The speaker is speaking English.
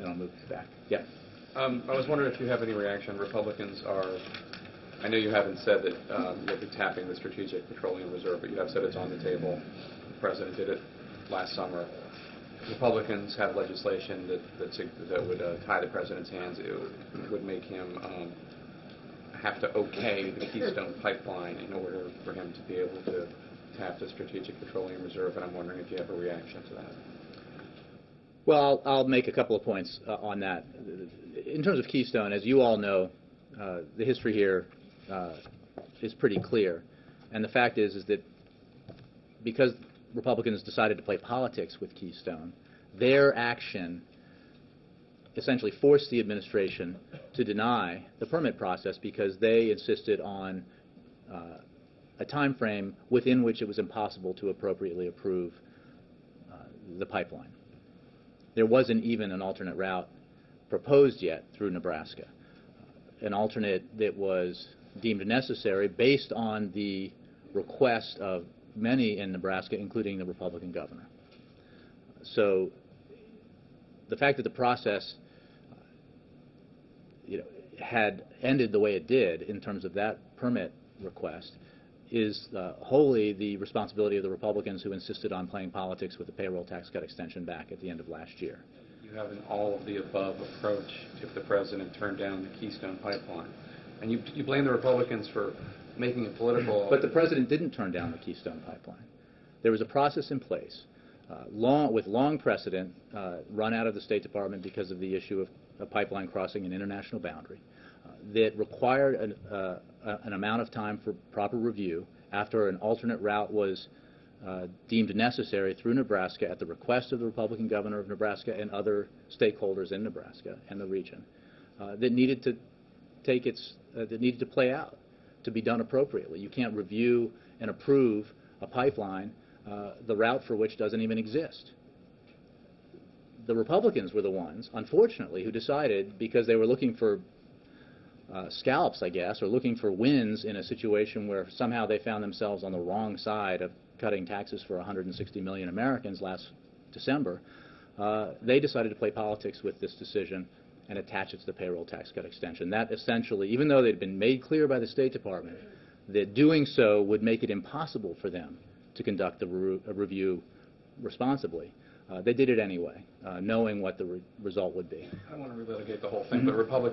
then I'll move back. Yeah. I was wondering if you have any reaction. Republicans are, I know you haven't said that you'll be tapping the Strategic Petroleum Reserve, but you have said it's on the table. The President did it last summer. Republicans have legislation that would tie the President's hands. It would make him have to okay the Keystone pipeline in order for him to be able to tap the Strategic Petroleum Reserve, and I'm wondering if you have a reaction to that. Well, I'll make a couple of points on that. In terms of Keystone, as you all know, the history here is pretty clear. And the fact is that because Republicans decided to play politics with Keystone, their action essentially forced the administration to deny the permit process because they insisted on a time frame within which it was impossible to appropriately approve the pipeline. There wasn't even an alternate route proposed yet through Nebraska, an alternate that was deemed necessary based on the request of many in Nebraska, including the Republican governor. So the fact that the process had ended the way it did in terms of that permit request is wholly the responsibility of the Republicans who insisted on playing politics with the payroll tax cut extension back at the end of last year. You have an all-of-the-above approach if the President turned down the Keystone pipeline. And you blame the Republicans for making it political. But the President didn't turn down the Keystone pipeline. There was a process in place with long precedent run out of the State Department because of the issue of a pipeline crossing an international boundary that required an amount of time for proper review after an alternate route was deemed necessary through Nebraska at the request of the Republican governor of Nebraska and other stakeholders in Nebraska and the region that needed to play out, to be done appropriately. You can't review and approve a pipeline, the route for which doesn't even exist. The Republicans were the ones, unfortunately, who decided, because they were looking for scalps, I guess, or looking for wins in a situation where somehow they found themselves on the wrong side of cutting taxes for 160 million Americans last December, they decided to play politics with this decision and attach it to the payroll tax cut extension. That essentially, even though they'd been made clear by the State Department that doing so would make it impossible for them to conduct the review responsibly, they did it anyway, knowing what the result would be. I don't want to relitigate the whole thing, but Republicans